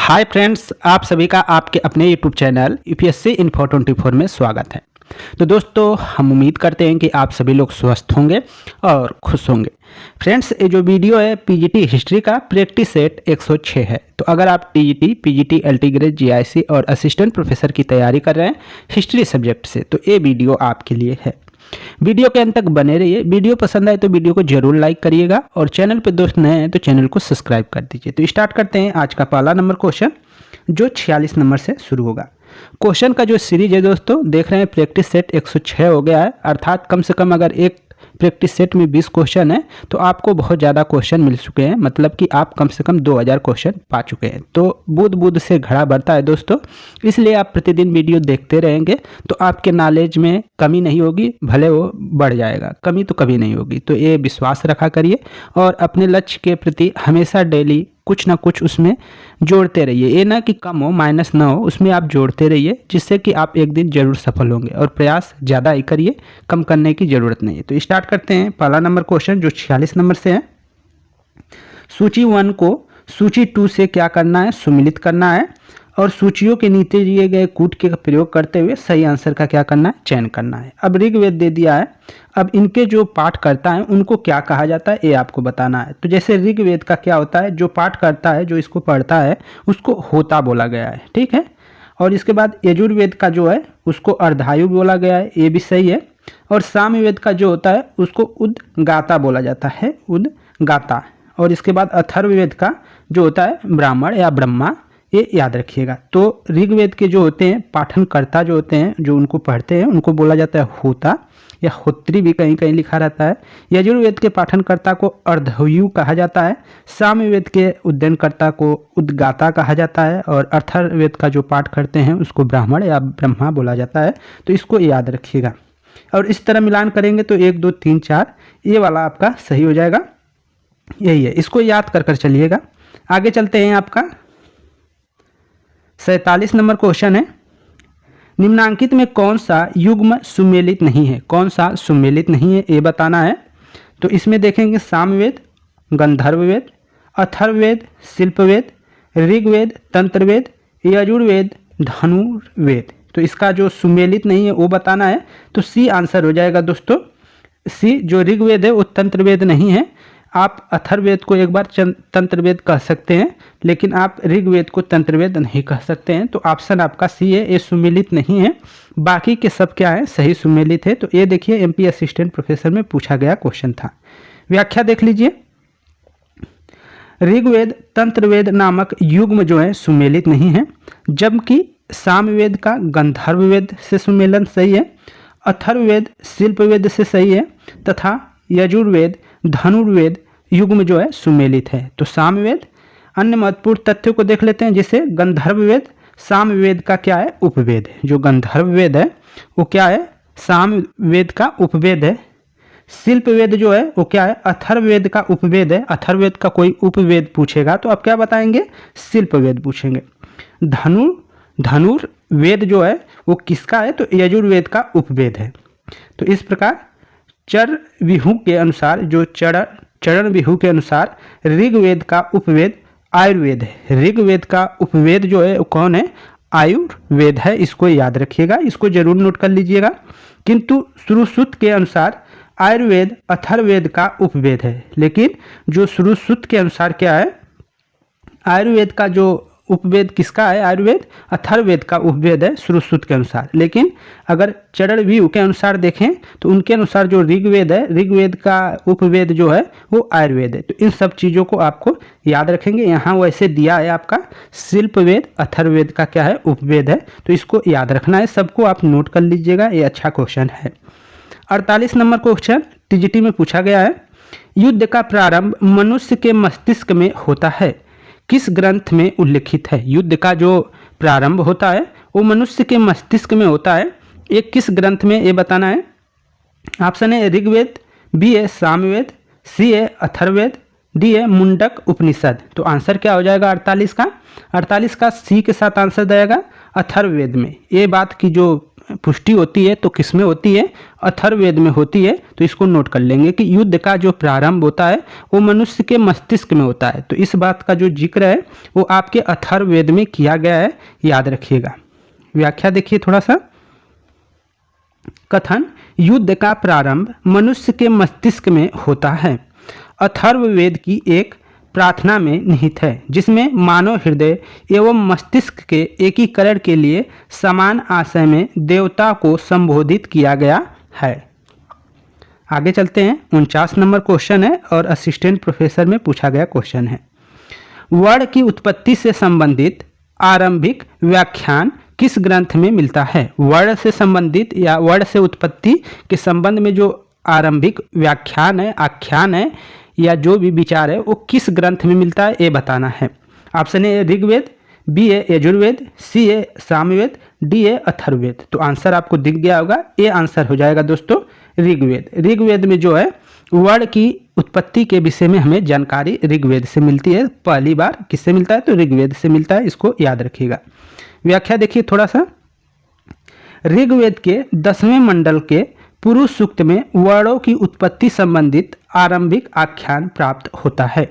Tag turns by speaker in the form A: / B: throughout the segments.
A: Hi friends, आप सभी का आपके अपने यूट्यूब चैनल यूपीएससी इन्फो 24 में स्वागत है। तो दोस्तों, हम उम्मीद करते हैं कि आप सभी लोग स्वस्थ होंगे और खुश होंगे। फ्रेंड्स, ये जो वीडियो है पीजीटी हिस्ट्री का प्रैक्टिस सेट 106 है। तो अगर आप TGT, PGT, LT grade, GIC और असिस्टेंट प्रोफेसर की तैयारी कर रहे हैं हिस्ट्री सब्जेक्ट से, तो ये वीडियो आपके लिए है। वीडियो के अंत तक बने रहिए। वीडियो पसंद आए तो वीडियो को जरूर लाइक करिएगा और चैनल पे दोस्त नए हैं तो चैनल को सब्सक्राइब कर दीजिए। तो स्टार्ट करते हैं आज का पहला नंबर क्वेश्चन, जो 46 नंबर से शुरू होगा। क्वेश्चन का जो सीरीज है दोस्तों, देख रहे हैं प्रैक्टिस सेट 106 हो गया है, अर्थात कम से कम अगर एक प्रैक्टिस सेट में 20 क्वेश्चन है तो आपको बहुत ज़्यादा क्वेश्चन मिल चुके हैं, मतलब कि आप कम से कम 2000 क्वेश्चन पा चुके हैं। तो बुध बुध से घड़ा बढ़ता है दोस्तों, इसलिए आप प्रतिदिन वीडियो देखते रहेंगे तो आपके नॉलेज में कमी नहीं होगी, भले वो बढ़ जाएगा, कमी तो कभी नहीं होगी। तो ये विश्वास रखा करिए और अपने लक्ष्य के प्रति हमेशा डेली कुछ ना कुछ उसमें जोड़ते रहिए। ये ना कि कम हो, माइनस ना हो, उसमें आप जोड़ते रहिए, जिससे कि आप एक दिन जरूर सफल होंगे। और प्रयास ज़्यादा ही करिए, कम करने की ज़रूरत नहीं है। तो स्टार्ट करते हैं पहला नंबर क्वेश्चन, जो 46 नंबर से है। सूची 1 को सूची 2 से क्या करना है? सुमिलित करना है और सूचियों के नीचे दिए गए कूट के प्रयोग करते हुए सही आंसर का क्या करना है? चयन करना है। अब ऋग्वेद दे दिया है, अब इनके जो पाठ करता है उनको क्या कहा जाता है ये आपको बताना है। तो जैसे ऋग्वेद का क्या होता है, जो पाठ करता है, जो इसको पढ़ता है, उसको होता बोला गया है, ठीक है। और इसके बाद यजुर्वेद का जो है उसको अर्धायु बोला गया है, ये भी सही है। और सामवेद का जो होता है उसको उद्गाता बोला जाता है, उद्गाता। और इसके बाद अथर्ववेद का जो होता है ब्राह्मण या ब्रह्मा, ये याद रखिएगा। तो ऋग्वेद के जो होते हैं पाठनकर्ता, जो होते हैं, जो उनको पढ़ते हैं, उनको बोला जाता है होता या होत्री भी कहीं कहीं लिखा रहता है। यजुर्वेद के पाठनकर्ता को अर्धयु कहा जाता है। सामवेद के उद्ययनकर्ता को उद्गाता कहा जाता है और अथर्ववेद का जो पाठ करते हैं उसको ब्राह्मण या ब्रह्मा बोला जाता है। तो इसको याद रखिएगा और इस तरह मिलान करेंगे तो 1 2 3 4 ये वाला आपका सही हो जाएगा। यही है, इसको याद कर चलिएगा। आगे चलते हैं। आपका 47 नंबर क्वेश्चन है, निम्नांकित में कौन सा युग्म सुमेलित नहीं है? कौन सा सुमेलित नहीं है ये बताना है। तो इसमें देखेंगे सामवेद, गंधर्ववेद, अथर्ववेद, शिल्पवेद, ऋग्वेद, तंत्रवेद, यजुर्वेद, धनुर्वेद। तो इसका जो सुमेलित नहीं है वो बताना है। तो सी आंसर हो जाएगा दोस्तों। सी जो ऋग्वेद है वो तंत्रवेद नहीं है। आप अथर्ववेद को एक बार तंत्रवेद कह सकते हैं, लेकिन आप ऋग्वेद को तंत्रवेद नहीं कह सकते हैं। तो ऑप्शन आपका सी है, ये सुमेलित नहीं है। बाकी के सब क्या है? सही सुमेलित है। तो ये देखिए एमपी असिस्टेंट प्रोफेसर में पूछा गया क्वेश्चन था। व्याख्या देख लीजिए। ऋग्वेद तंत्रवेद नामक युग्म जो है सुमेलित नहीं है, जबकि सामवेद का गंधर्ववेद से सुमेलन सही है, अथर्ववेद शिल्पवेद से सही है, तथा यजुर्वेद धनुर्वेद युग्म जो है सुमेलित है। तो सामवेद। अन्य महत्वपूर्ण तथ्यों को देख लेते हैं, जैसे गंधर्ववेद सामवेद का क्या है? उपवेद है। जो गंधर्ववेद है वो क्या है? सामवेद का उपवेद है। शिल्पवेद जो है वो क्या है? अथर्ववेद का उपवेद है। अथर्ववेद का कोई उपवेद पूछेगा तो आप क्या बताएंगे? शिल्पवेद पूछेंगे। धनुर्वेद जो है वो किसका है? तो यजुर्वेद का उपवेद है। तो इस प्रकार चर विहू के अनुसार, जो चरण विहू के अनुसार ऋग्वेद का उपवेद आयुर्वेद है। ऋग्वेद का उपवेद जो है वो कौन है? आयुर्वेद है। इसको याद रखिएगा, इसको जरूर नोट कर लीजिएगा। किंतु श्रुश्रुत के अनुसार आयुर्वेद अथर्ववेद का उपवेद है। लेकिन जो श्रुश्रुत के अनुसार क्या है? आयुर्वेद का जो उपवेद किसका है? आयुर्वेद अथर्ववेद का उपवेद है श्रुश्रुत के अनुसार। लेकिन अगर चरण व्यू के अनुसार देखें तो उनके अनुसार जो ऋग्वेद है, ऋग्वेद का उपवेद जो है वो आयुर्वेद है। तो इन सब चीज़ों को आपको याद रखेंगे। यहाँ वैसे दिया है आपका शिल्पवेद अथर्ववेद का क्या है? उपवेद है। तो इसको याद रखना है, सबको आप नोट कर लीजिएगा, ये अच्छा क्वेश्चन है। 48 नंबर क्वेश्चन टीजीटी में पूछा गया है, युद्ध का प्रारंभ मनुष्य के मस्तिष्क में होता है, किस ग्रंथ में उल्लिखित है? युद्ध का जो प्रारंभ होता है वो मनुष्य के मस्तिष्क में होता है, ये किस ग्रंथ में ये बताना है। ऑप्शन है ऋग्वेद, बी है सामवेद, सी है अथर्ववेद, डी है मुंडक उपनिषद। तो आंसर क्या हो जाएगा 48 का? 48 का सी के साथ आंसर जाएगा अथर्ववेद में। ये बात की जो पुष्टि होती है तो किस में होती है? अथर्ववेद में होती है। तो इसको नोट कर लेंगे कि युद्ध का जो प्रारंभ होता है वो मनुष्य के मस्तिष्क में होता है। तो इस बात का जो जिक्र है वो आपके अथर्ववेद में किया गया है, याद रखिएगा। व्याख्या देखिए थोड़ा सा। कथन: युद्ध का प्रारंभ मनुष्य के मस्तिष्क में होता है। अथर्ववेद की एक प्रार्थना में निहित है, जिसमें मानव हृदय एवं मस्तिष्क के एकीकरण के लिए समान आशय में देवता को संबोधित किया गया है। आगे चलते हैं। 49 नंबर क्वेश्चन है और असिस्टेंट प्रोफेसर में पूछा गया क्वेश्चन है। वर्ण की उत्पत्ति से संबंधित आरंभिक व्याख्यान किस ग्रंथ में मिलता है? वर्ण से संबंधित या वर्ण से उत्पत्ति के संबंध में जो आरंभिक व्याख्यान है, आख्यान है या जो भी विचार है वो किस ग्रंथ में मिलता है ये बताना है। ऑप्शन ए ऋग्वेद, बी ए यजुर्वेद, सी ए सामवेद, डी ए अथर्ववेद। तो आंसर आपको दिख गया होगा, ये आंसर हो जाएगा दोस्तों ऋग्वेद। ऋग्वेद में जो है वर्ण की उत्पत्ति के विषय में हमें जानकारी ऋग्वेद से मिलती है। पहली बार किससे मिलता है? तो ऋग्वेद से मिलता है, इसको याद रखिएगा। व्याख्या देखिए थोड़ा सा। ऋग्वेद के 10वें मंडल के पुरुष सूक्त में वर्णों की उत्पत्ति संबंधित आरंभिक आख्यान प्राप्त होता है।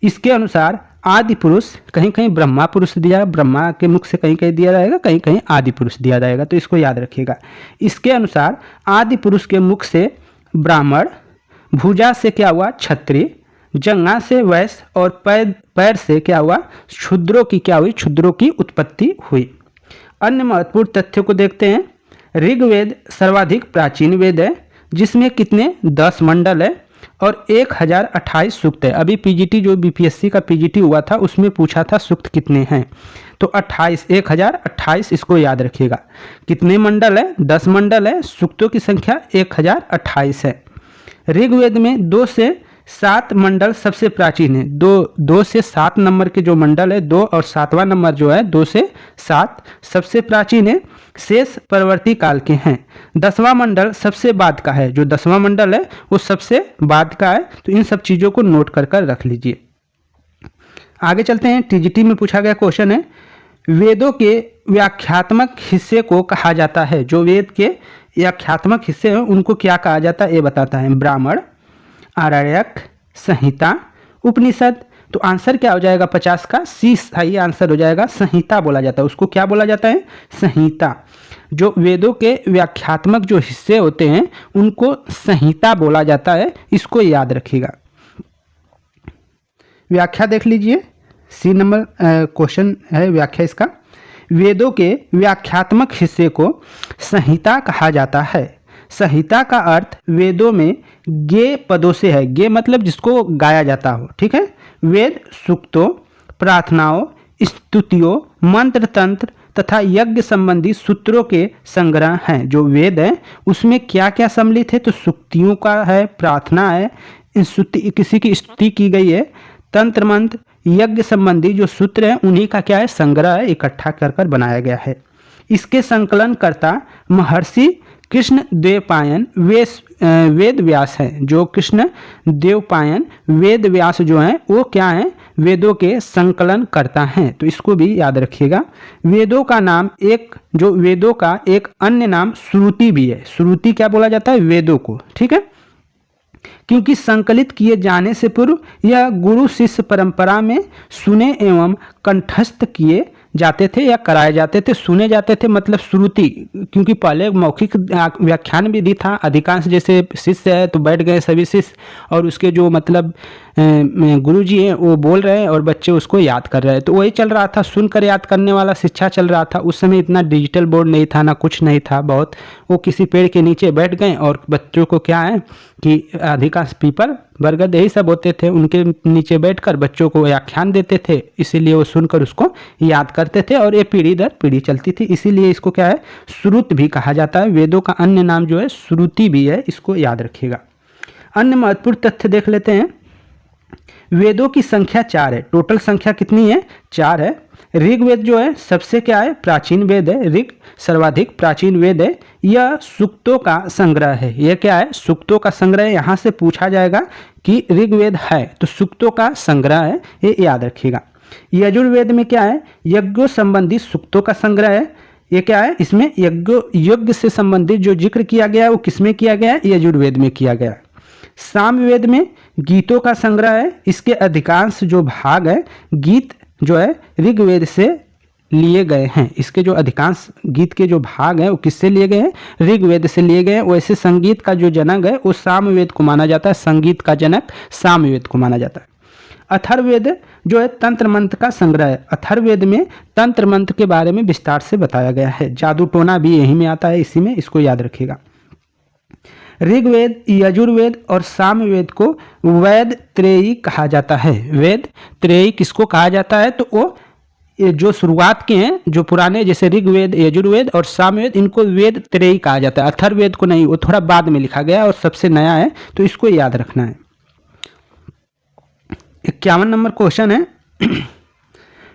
A: इसके अनुसार आदि पुरुष, कहीं कहीं ब्रह्मा पुरुष दिया, ब्रह्मा के मुख से कहीं कहीं दिया जाएगा, कहीं कहीं आदि पुरुष दिया जाएगा, तो इसको याद रखिएगा। इसके अनुसार आदि पुरुष के मुख से ब्राह्मण, भुजा से क्या हुआ? क्षत्रिय, जंगा से वैश्य और पैर से क्या हुआ? शूद्रों की क्या हुई? शूद्रों की उत्पत्ति हुई। अन्य महत्वपूर्ण तथ्यों को देखते हैं। ऋग्वेद सर्वाधिक प्राचीन वेद है, जिसमें कितने? 10 मंडल है और 1028 सूक्त है। अभी पीजीटी जो बीपीएससी का पीजीटी हुआ था उसमें पूछा था सूक्त कितने हैं, तो 1028 इसको याद रखिएगा। कितने मंडल है? 10 मंडल है। सूक्तों की संख्या 1028 है। ऋग्वेद में 2 से 7 मंडल सबसे प्राचीन है। 2 से 7 नंबर के जो मंडल है, 2 और 7वां नंबर जो है 2 से 7 सबसे प्राचीन है। शेष परवर्ती काल के हैं। 10वां मंडल सबसे बाद का है। जो 10वां मंडल है वो सबसे बाद का है। तो इन सब चीज़ों को नोट कर रख लीजिए। आगे चलते हैं। टीजीटी में पूछा गया क्वेश्चन है, वेदों के व्याख्यात्मक हिस्से को कहा जाता है। जो वेद के व्याख्यात्मक हिस्से हैं उनको क्या कहा जाता है ये बताता है। ब्राह्मण, आरण्यक, संहिता, उपनिषद। तो आंसर क्या हो जाएगा 50 का? सी सही आंसर हो जाएगा। संहिता बोला जाता है उसको। क्या बोला जाता है? संहिता। जो वेदों के व्याख्यात्मक जो हिस्से होते हैं उनको संहिता बोला जाता है, इसको याद रखिएगा। व्याख्या देख लीजिए। सी नंबर क्वेश्चन है व्याख्या इसका। वेदों के व्याख्यात्मक हिस्से को संहिता कहा जाता है। संहिता का अर्थ वेदों में गे पदों से है। गे मतलब जिसको गाया जाता हो, ठीक है। वेद सूक्तों, प्रार्थनाओं, स्तुतियों, मंत्र तंत्र तथा यज्ञ संबंधी सूत्रों के संग्रह हैं। जो वेद है उसमें क्या क्या सम्मिलित है? तो सूक्तियों का है, प्रार्थना है, स्तुति, किसी की स्तुति की गई है, तंत्र मंत्र, यज्ञ संबंधी जो सूत्र है उन्हीं का क्या है? संग्रह है, इकट्ठा कर बनाया गया है। इसके संकलनकर्ता महर्षि कृष्ण द्वैपायन वेद व्यास हैं। जो कृष्ण द्वैपायन वेद व्यास जो हैं वो क्या हैं? वेदों के संकलन करता हैं। तो इसको भी याद रखिएगा। वेदों का नाम जो वेदों का एक अन्य नाम श्रुति भी है। श्रुति क्या बोला जाता है? वेदों को, ठीक है। क्योंकि संकलित किए जाने से पूर्व यह गुरु शिष्य परंपरा में सुने एवं कंठस्थ किए जाते थे या कराए जाते थे। सुने जाते थे मतलब श्रुति, क्योंकि पहले मौखिक व्याख्यान विधि था। अधिकांश जैसे शिष्य है तो बैठ गए सभी शिष्य और उसके जो मतलब गुरुजी हैं वो बोल रहे हैं और बच्चे उसको याद कर रहे हैं। तो वही चल रहा था, सुनकर याद करने वाला शिक्षा चल रहा था। उस समय इतना डिजिटल बोर्ड नहीं था, ना कुछ नहीं था बहुत। वो किसी पेड़ के नीचे बैठ गए और बच्चों को क्या है कि अधिकांश पीपल, बरगद यही सब होते थे, उनके नीचे बैठकर बच्चों को व्याख्यान देते थे। इसीलिए वो सुनकर उसको याद करते थे और ये पीढ़ी दर पीढ़ी चलती थी। इसीलिए इसको क्या है? श्रुत भी कहा जाता है। वेदों का अन्य नाम जो है श्रुति भी है, इसको याद रखिएगा। अन्य महत्वपूर्ण तथ्य देख लेते हैं। वेदों की संख्या 4 है। टोटल संख्या कितनी है? 4 है। ऋग्वेद जो है सबसे क्या है? प्राचीन वेद है। ऋग सर्वाधिक प्राचीन वेद है। यह सूक्तों का संग्रह है। यह क्या है? सूक्तों का संग्रह। यहाँ से पूछा जाएगा कि ऋग्वेद है तो सूक्तों का संग्रह है, ये याद रखिएगा। यजुर्वेद में क्या है? यज्ञों संबंधी सूक्तों का संग्रह है। ये क्या है, इसमें यज्ञ से संबंधित जो जिक्र किया गया है वो किसमें किया गया है, यजुर्वेद में किया गया है। सामवेद में गीतों का संग्रह है, इसके अधिकांश जो भाग है गीत जो है ऋग्वेद से लिए गए हैं। इसके जो अधिकांश गीत के जो भाग हैं वो किससे लिए गए हैं, ऋग्वेद से लिए गए हैं। वैसे संगीत का जो जनक है वो सामवेद को माना जाता है, संगीत का जनक सामवेद को माना जाता है। अथर्ववेद जो है तंत्र मंत्र का संग्रह है। अथर्ववेद में तंत्र मंत्र के बारे में विस्तार से बताया गया है। जादू टोना भी यही में आता है, इसी में, इसको याद रखिएगा। ऋग्वेद, यजुर्वेद और सामवेद को वेद त्रयी कहा जाता है। वेद त्रयी किसको कहा जाता है, तो वो जो शुरुआत के हैं, जो पुराने जैसे ऋग्वेद, यजुर्वेद और सामवेद, इनको वेद त्रयी कहा जाता है। अथर्ववेद को नहीं, वो थोड़ा बाद में लिखा गया और सबसे नया है, तो इसको याद रखना है। 51 नंबर क्वेश्चन है,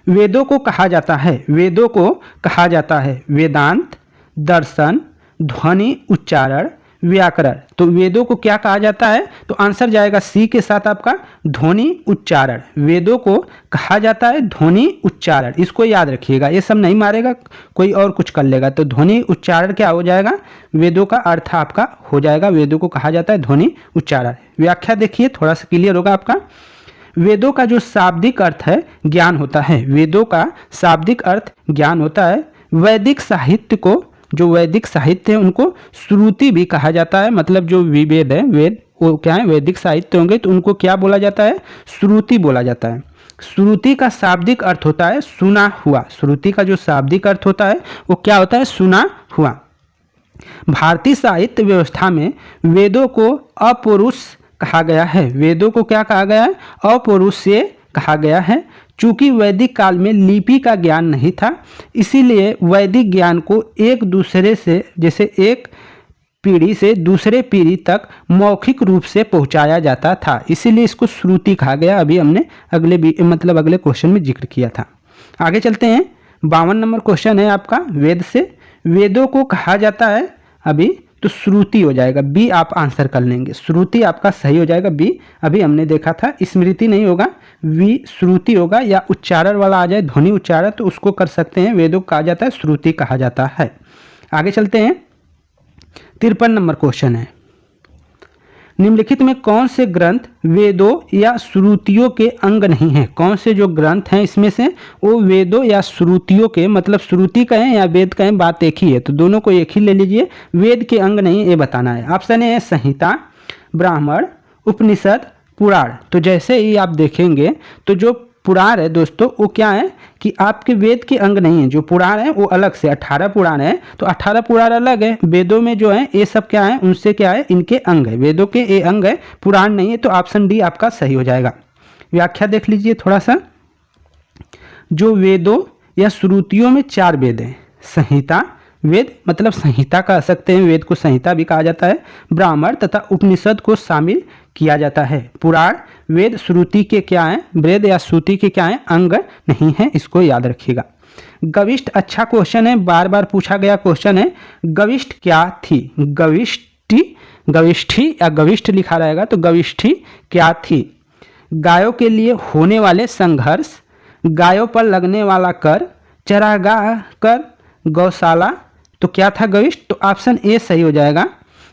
A: वेदों को कहा जाता है, वेदों को कहा जाता है वेदांत, दर्शन, ध्वनि, उच्चारण, व्याकरण। तो वेदों को क्या कहा जाता है, तो आंसर जाएगा सी के साथ आपका ध्वनि उच्चारण। वेदों को कहा जाता है ध्वनि उच्चारण, इसको याद रखिएगा। ये सब नहीं मारेगा, कोई और कुछ कर लेगा। तो ध्वनि उच्चारण क्या हो जाएगा, वेदों का अर्थ आपका हो जाएगा, वेदों को कहा जाता है ध्वनि उच्चारण। व्याख्या देखिए, थोड़ा सा क्लियर होगा आपका। वेदों का जो शाब्दिक अर्थ है ज्ञान होता है, वेदों का शाब्दिक अर्थ ज्ञान होता है। वैदिक साहित्य को, जो वैदिक साहित्य है उनको श्रुति भी कहा जाता है। मतलब जो वेद है, वेद वो क्या है, वैदिक साहित्य होंगे तो उनको क्या बोला जाता है, श्रुति बोला जाता है। श्रुति का शाब्दिक अर्थ होता है सुना हुआ। श्रुति का जो शाब्दिक अर्थ होता है वो क्या होता है, सुना हुआ। भारतीय साहित्य व्यवस्था में वेदों को अपौरुष कहा गया है। वेदों को क्या कहा गया है, अपौरुष से कहा गया है। चूंकि वैदिक काल में लिपि का ज्ञान नहीं था, इसीलिए वैदिक ज्ञान को एक दूसरे से, जैसे एक पीढ़ी से दूसरे पीढ़ी तक मौखिक रूप से पहुंचाया जाता था, इसीलिए इसको श्रुति कहा गया। अभी हमने अगले क्वेश्चन में जिक्र किया था। आगे चलते हैं। 52 नंबर क्वेश्चन है आपका, वेद से वेदों को कहा जाता है, अभी तो श्रुति हो जाएगा, बी आप आंसर कर लेंगे। श्रुति आपका सही हो जाएगा, बी अभी हमने देखा था। स्मृति नहीं होगा, वी श्रुति होगा, या उच्चारण वाला आ जाए ध्वनि उच्चारण तो उसको कर सकते हैं। वेदों को कहा जाता है श्रुति कहा जाता है। आगे चलते हैं। 53 नंबर क्वेश्चन है, निम्नलिखित में कौन से ग्रंथ वेदों या श्रुतियों के अंग नहीं हैं। कौन से जो ग्रंथ हैं इसमें से वो वेदों या श्रुतियों के, मतलब श्रुति कहें या वेद कहें, बात एक ही है, तो दोनों को एक ही ले लीजिए। वेद के अंग नहीं, ये बताना है। ऑप्शन ए है संहिता, ब्राह्मण, उपनिषद, पुराण। तो जैसे ही आप देखेंगे तो जो पुराण है दोस्तों वो क्या है कि आपके वेद के अंग नहीं है। जो पुराण है वो अलग से 18 पुराण है, तो 18 पुराण अलग है। वेदों में जो है ये सब क्या है, उनसे क्या है, इनके अंग है, वेदों के ये अंग है, पुराण नहीं है। तो ऑप्शन डी आपका सही हो जाएगा। व्याख्या देख लीजिए थोड़ा सा। जो वेदों या श्रुतियों में 4 वेद हैं, संहिता वेद, मतलब संहिता कह सकते हैं, वेद को संहिता भी कहा जाता है। ब्राह्मण तथा उपनिषद को शामिल किया जाता है। पुराण वेद श्रुति के क्या है, वेद या श्रुति के क्या है, अंग नहीं है, इसको याद रखिएगा। गविष्ठ अच्छा क्वेश्चन है, बार बार पूछा गया क्वेश्चन है। गविष्ठ क्या थी, गविष्ठी या गविष्ठ लिखा रहेगा, तो गविष्ठी क्या थी। गायों के लिए होने वाले संघर्ष, गायों पर लगने वाला कर, चरागाह कर, गौशाला, तो क्या था गविष्ठ। तो ऑप्शन ए सही हो जाएगा।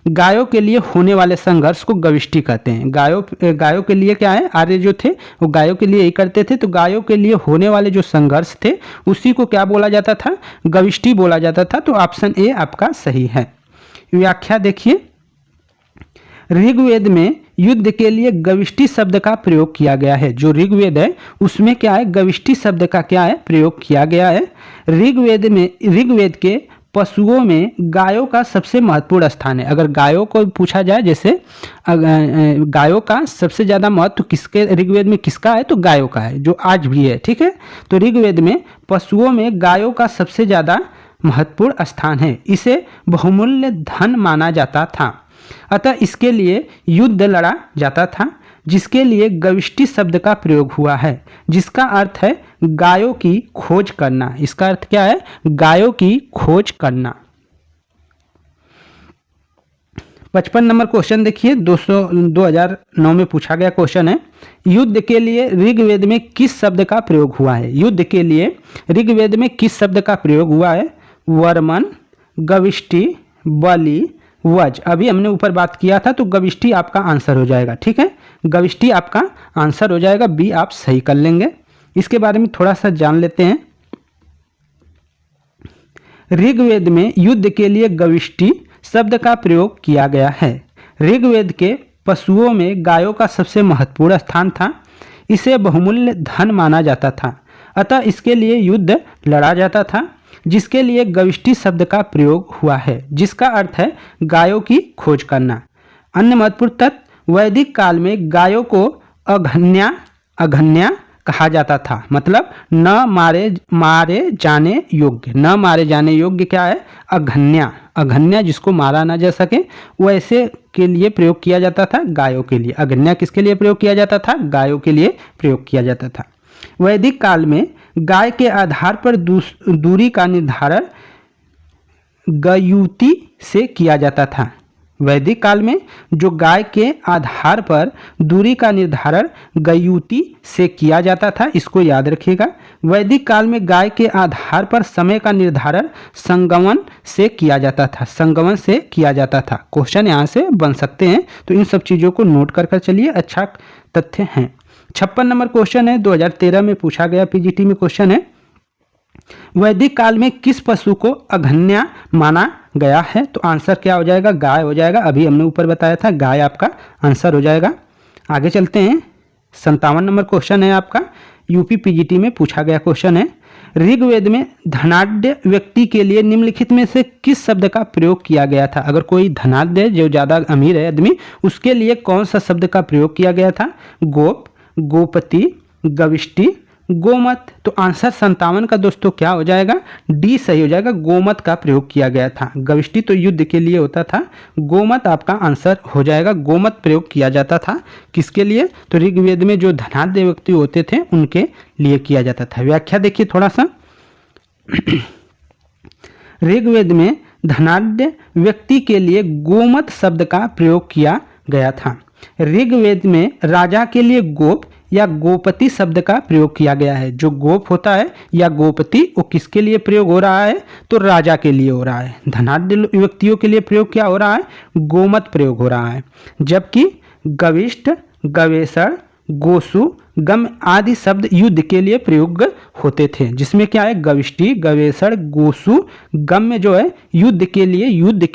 A: गायों के लिए होने वाले संघर्ष को गविष्ठी कहते हैं। गायों के लिए क्या है, आर्य जो थे वो गायों के लिए यही करते थे, तो गायों के लिए होने वाले जो संघर्ष थे उसी को क्या बोला जाता था, गविष्ठी बोला जाता था। तो ऑप्शन ए आपका सही है। व्याख्या देखिए, ऋग्वेद में युद्ध के लिए गविष्ठी शब्द का प्रयोग किया गया है। जो ऋग्वेद है उसमें क्या है, गविष्ठी शब्द का क्या है, प्रयोग किया गया है। ऋग्वेद के पशुओं में गायों का सबसे महत्वपूर्ण स्थान है। अगर गायों को पूछा जाए, जैसे गायों का सबसे ज़्यादा महत्व किसके ऋग्वेद में किसका है, तो गायों का है, जो आज भी है, ठीक है। तो ऋग्वेद में पशुओं में गायों का सबसे ज़्यादा महत्वपूर्ण स्थान है। इसे बहुमूल्य धन माना जाता था, अतः इसके लिए युद्ध लड़ा जाता था, जिसके लिए गविष्ठी शब्द का प्रयोग हुआ है, जिसका अर्थ है गायों की खोज करना। इसका अर्थ क्या है, गायों की खोज करना। 55 नंबर क्वेश्चन देखिए, 2009 में पूछा गया क्वेश्चन है। युद्ध के लिए ऋग्वेद में किस शब्द का प्रयोग हुआ है। युद्ध के लिए ऋग्वेद में किस शब्द का प्रयोग हुआ है, वर्मन, गविष्टि, बलि, वज। अभी हमने ऊपर बात किया था तो गविष्टि आपका आंसर हो जाएगा। ठीक है, गविष्टि आपका आंसर हो जाएगा, बी आप सही कर लेंगे। इसके बारे में थोड़ा सा जान लेते हैं। ऋग्वेद में युद्ध के लिए गविष्टि शब्द का प्रयोग किया गया है। ऋग्वेद के पशुओं में गायों का सबसे महत्वपूर्ण स्थान था। इसे बहुमूल्य धन माना जाता था, अतः इसके लिए युद्ध लड़ा जाता था, जिसके लिए गविष्टि शब्द का प्रयोग हुआ है, जिसका अर्थ है गायों की खोज करना। अन्य महत्वपूर्ण तत्व, वैदिक काल में गायों को अघन्या कहा जाता था, मतलब न मारे जाने योग्य। न मारे जाने योग्य क्या है? अघन्या जिसको मारा ना जा सके वैसे के लिए प्रयोग किया जाता था, गायों के लिए। अघन्या किसके लिए प्रयोग किया जाता था? गायों के लिए प्रयोग किया जाता था। वैदिक काल में गाय के आधार पर दूरी का निर्धारण गयुति से किया जाता था। वैदिक काल में जो गाय के आधार पर दूरी का निर्धारण गयुति से किया जाता था, इसको याद रखिएगा। वैदिक काल में गाय के आधार पर समय का निर्धारण संगमन से किया जाता था। संगमन से किया जाता था। क्वेश्चन यहाँ से बन सकते हैं, तो इन सब चीज़ों को नोट कर चलिए, अच्छा तथ्य हैं। 56 नंबर क्वेश्चन है, 2013 में पूछा गया पीजीटी में क्वेश्चन है। वैदिक काल में किस पशु को अघन्या माना गया है? तो आंसर क्या हो जाएगा? गाय हो जाएगा। अभी हमने ऊपर बताया था, गाय आपका आंसर हो जाएगा। आगे चलते हैं। 57 नंबर क्वेश्चन है आपका, यूपी पीजीटी में पूछा गया क्वेश्चन है। ऋग्वेद में धनाढ्य व्यक्ति के लिए निम्नलिखित में से किस शब्द का प्रयोग किया गया था? अगर कोई धनाढ्य जो ज़्यादा अमीर है आदमी, उसके लिए कौन सा शब्द का प्रयोग किया गया था? गोप, गोपति, गविष्टि, गोमत। तो आंसर 57 का दोस्तों क्या हो जाएगा? डी सही हो जाएगा। गोमत का प्रयोग किया गया था। गविष्टि तो युद्ध के लिए होता था, गोमत आपका आंसर हो जाएगा। गोमत प्रयोग किया जाता था किसके लिए? तो ऋग्वेद में जो धनाढ्य व्यक्ति होते थे उनके लिए किया जाता था। व्याख्या देखिए थोड़ा सा। ऋग्वेद में धनाढ्य व्यक्ति के लिए गोमत शब्द का प्रयोग किया गया था। ऋग्वेद में राजा के लिए गोप या गोपति शब्द का प्रयोग किया गया है। जो गोप होता है या गोपति, वो किसके लिए प्रयोग हो रहा है? तो राजा के लिए हो रहा है। धनाढ्य व्यक्तियों के लिए प्रयोग क्या हो रहा है? गोमत प्रयोग हो रहा है। जबकि गविष्ठ, गवेषण, गोसु, गम आदि शब्द युद्ध के लिए प्रयोग होते थे, जिसमें क्या है? गविष्टि, गवेषण, गोसु, गम में जो है युद्ध के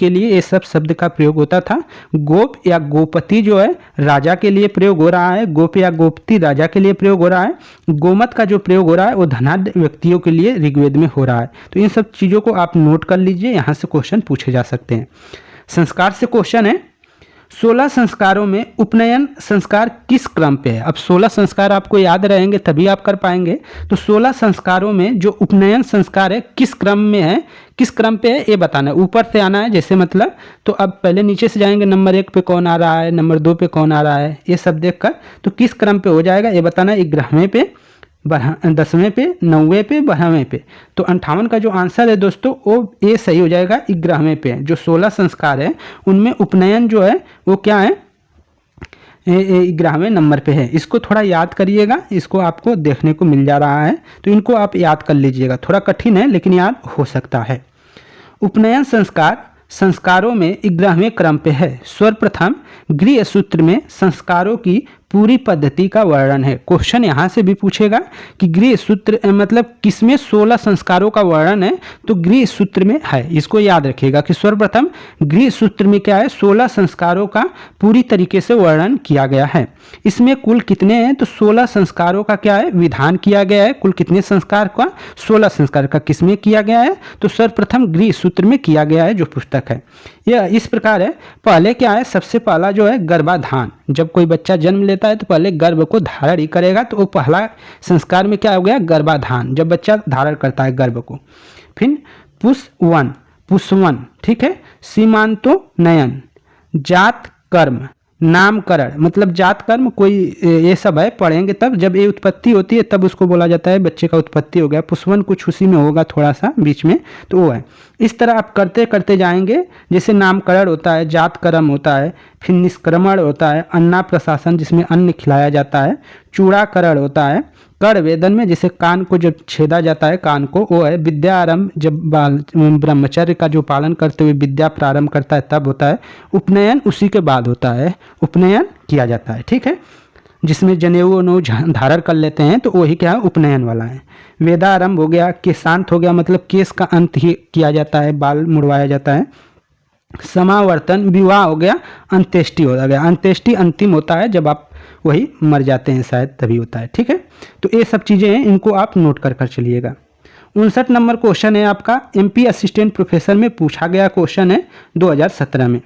A: लिए ये सब शब्द का प्रयोग होता था। गोप या गोपति जो है राजा के लिए प्रयोग हो रहा है। गोप या गोपति राजा के लिए प्रयोग हो रहा है। गोमत का जो प्रयोग हो रहा है वो धनाढ्य व्यक्तियों के लिए ऋग्वेद में हो रहा है। तो इन सब चीज़ों को आप नोट कर लीजिए, यहाँ से क्वेश्चन पूछे जा सकते हैं। संस्कार से क्वेश्चन है, 16 संस्कारों में उपनयन संस्कार किस क्रम पे है? अब 16 संस्कार आपको याद रहेंगे तभी आप कर पाएंगे। तो 16 संस्कारों में जो उपनयन संस्कार है किस क्रम में है, किस क्रम पे है ये बताना है। ऊपर से आना है, जैसे मतलब तो अब पहले नीचे से जाएंगे, नंबर 1 पे कौन आ रहा है, नंबर 2 पे कौन आ रहा है, ये सब देखकर तो किस क्रम पे हो जाएगा ये बताना है। 11वें पे, 10वें पे, 9वें पे, 12वें पे। तो 58 का जो आंसर है दोस्तों वो ये सही हो जाएगा 11वें पे। जो 16 संस्कार है उनमें उपनयन जो है वो क्या है? 11वें नंबर पे है। इसको थोड़ा याद करिएगा, इसको आपको देखने को मिल जा रहा है, तो इनको आप याद कर लीजिएगा। थोड़ा कठिन है लेकिन याद हो सकता है। उपनयन संस्कारों में 11वें क्रम पे है। सर्वप्रथम गृह सूत्र में संस्कारों की पूरी पद्धति का वर्णन है। क्वेश्चन यहाँ से भी पूछेगा कि गृह सूत्र मतलब किसमें 16 संस्कारों का वर्णन है? तो गृह सूत्र में है। इसको याद रखिएगा कि सर्वप्रथम गृह सूत्र में क्या है? 16 संस्कारों का पूरी तरीके से वर्णन किया गया है। इसमें कुल कितने हैं? तो 16 संस्कारों का क्या है? विधान किया गया है। कुल कितने संस्कार का? 16 संस्कार का किसमें किया गया है? तो सर्वप्रथम गृह सूत्र में किया गया है जो पुस्तक है। यह इस प्रकार है। पहले क्या है? सबसे पहला जो है गर्भाधान। जब कोई बच्चा जन्म लेता है तो पहले गर्भ को धारण ही करेगा, तो वो पहला संस्कार में क्या हो गया? गर्भाधान, जब बच्चा धारण करता है गर्भ को। फिर पुष्पवन, ठीक है, सीमांतो नयन, जात कर्म, नामकरण, मतलब जात कर्म कोई ये सब है, पढ़ेंगे तब जब ये उत्पत्ति होती है तब उसको बोला जाता है बच्चे का उत्पत्ति हो गया। पुष्पवन कुछ उसी में होगा थोड़ा सा बीच में, तो वो है। इस तरह आप करते करते जाएंगे। जैसे नामकरण होता है, जात कर्म होता है, फिर निष्क्रमण होता है, अन्ना प्रशासन जिसमें अन्न खिलाया जाता है, चूड़ाकरण होता है, कर्ण वेदन में जैसे कान को जब छेदा जाता है कान को, वो है विद्यारंभ, जब ब्रह्मचर्य का जो पालन करते हुए विद्या प्रारंभ करता है तब होता है। उपनयन उसी के बाद होता है, उपनयन किया जाता है, ठीक है, जिसमें जनेऊ धारण कर लेते हैं तो वही क्या है, उपनयन वाला है। वेदारंभ हो गया, केशांत हो गया, मतलब केस का अंत ही किया जाता है, बाल मुड़वाया जाता है। समावर्तन, विवाह हो गया, अंत्येष्टि हो गया, अंत्येष्टि अंतिम होता है जब आप वही मर जाते हैं शायद तभी होता है, ठीक है। तो ये सब चीज़ें हैं, इनको आप नोट कर चलिएगा। 59 नंबर क्वेश्चन है आपका, एमपी असिस्टेंट प्रोफेसर में पूछा गया क्वेश्चन है 2017 में।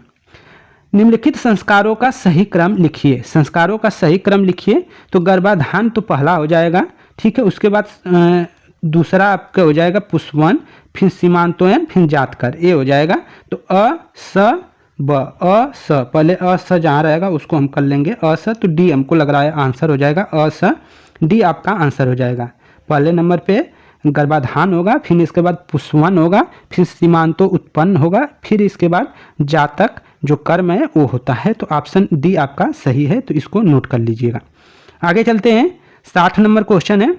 A: निम्नलिखित संस्कारों का सही क्रम लिखिए, संस्कारों का सही क्रम लिखिए। तो गर्भाधान तो पहला हो जाएगा, ठीक है, उसके बाद दूसरा आपका हो जाएगा पुष्पवन, फिर सीमांतोयन, फिर जातकर, ये हो जाएगा। तो अ स ब, अ स, पहले अ स जहाँ रहेगा उसको हम कर लेंगे अ स, तो डी हमको लग रहा है आंसर हो जाएगा, अ स डी आपका आंसर हो जाएगा। पहले नंबर पे गर्भाधान होगा, फिर इसके बाद पुष्पवन होगा, फिर सीमांतो उत्पन्न होगा, फिर इसके बाद जातक जो कर्म है वो होता है। तो ऑप्शन डी आपका सही है, तो इसको नोट कर लीजिएगा। आगे चलते हैं, 60 नंबर क्वेश्चन है,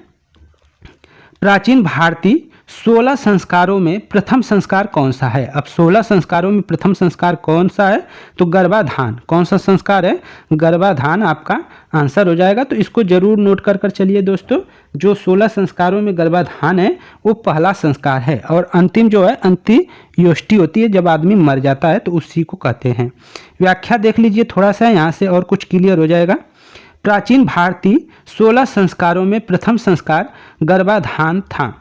A: प्राचीन भारतीय 16 संस्कारों में प्रथम संस्कार कौन सा है। अब 16 संस्कारों में प्रथम संस्कार कौन सा है, तो गर्भाधान। कौन सा संस्कार है, गर्भाधान आपका आंसर हो जाएगा। तो इसको जरूर नोट कर चलिए दोस्तों, जो 16 संस्कारों में गर्भाधान है वो पहला संस्कार है, और अंतिम जो है अंत्योष्टि होती है, जब आदमी मर जाता है तो उसी को कहते हैं। व्याख्या देख लीजिए थोड़ा सा, यहाँ से और कुछ क्लियर हो जाएगा। प्राचीन भारतीय 16 संस्कारों में प्रथम संस्कार गर्भाधान था।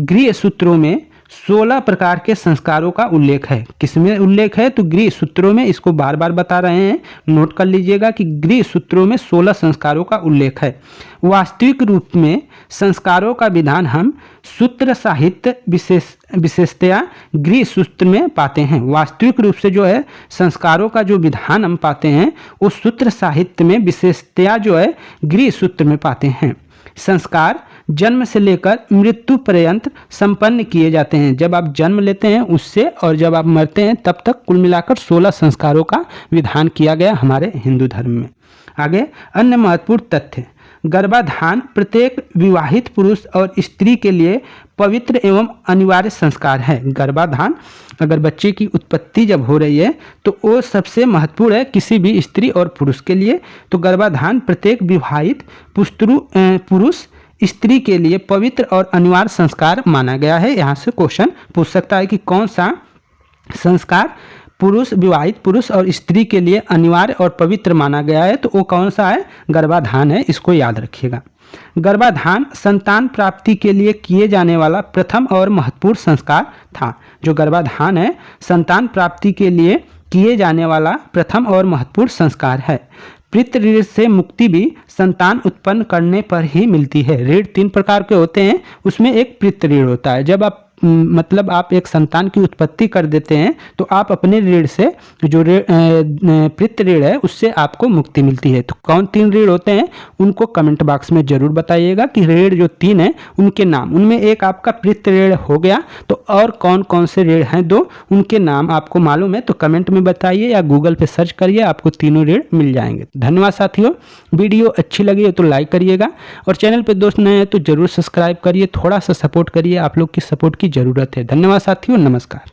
A: गृह सूत्रों में 16 प्रकार के संस्कारों का उल्लेख है। किसमें उल्लेख है, तो गृह सूत्रों में, इसको बार बार बता रहे हैं, नोट कर लीजिएगा कि गृह सूत्रों में 16 संस्कारों का उल्लेख है। वास्तविक रूप में संस्कारों का विधान हम सूत्र साहित्य विशेषतया गृह सूत्र में पाते हैं। वास्तविक रूप से जो है संस्कारों का जो विधान हम पाते हैं वो सूत्र साहित्य में विशेषतया जो है गृह सूत्र में पाते हैं। संस्कार जन्म से लेकर मृत्यु पर्यंत संपन्न किए जाते हैं। जब आप जन्म लेते हैं उससे और जब आप मरते हैं तब तक कुल मिलाकर 16 संस्कारों का विधान किया गया हमारे हिंदू धर्म में। आगे अन्य महत्वपूर्ण तथ्य, गर्भाधान प्रत्येक विवाहित पुरुष और स्त्री के लिए पवित्र एवं अनिवार्य संस्कार है। गर्भाधान, अगर बच्चे की उत्पत्ति जब हो रही है तो वो सबसे महत्वपूर्ण है किसी भी स्त्री और पुरुष के लिए। तो गर्भाधान प्रत्येक विवाहित पुरुष स्त्री के लिए पवित्र और अनिवार्य संस्कार माना गया है। यहाँ से क्वेश्चन पूछ सकता है कि कौन सा संस्कार विवाहित पुरुष और स्त्री के लिए अनिवार्य और पवित्र माना गया है, तो वो कौन सा है, गर्भाधान है, इसको याद रखिएगा। गर्भाधान संतान प्राप्ति के लिए किए जाने वाला प्रथम और महत्वपूर्ण संस्कार था। जो गर्भाधान है संतान प्राप्ति के लिए किए जाने वाला प्रथम और महत्वपूर्ण संस्कार है। पितृ ऋण से मुक्ति भी संतान उत्पन्न करने पर ही मिलती है। ऋण 3 प्रकार के होते हैं, उसमें एक पितृ ऋण होता है। जब आप मतलब आप एक संतान की उत्पत्ति कर देते हैं तो आप अपने ऋण से जो पितृ ऋण है उससे आपको मुक्ति मिलती है। तो कौन 3 ऋण होते हैं उनको कमेंट बॉक्स में जरूर बताइएगा कि ऋण जो 3 है उनके नाम। उनमें एक आपका पितृ ऋण हो गया, तो और कौन कौन से ऋण हैं 2, उनके नाम आपको मालूम है तो कमेंट में बताइए या गूगल पे सर्च करिए, आपको तीनों ऋण मिल जाएंगे। धन्यवाद साथियों, वीडियो अच्छी लगी हो तो लाइक करिएगा और चैनल पर दोस्त नए हैं तो जरूर सब्सक्राइब करिए। थोड़ा सा सपोर्ट करिए, आप लोग की सपोर्ट की जरूरत है। धन्यवाद साथियों, नमस्कार।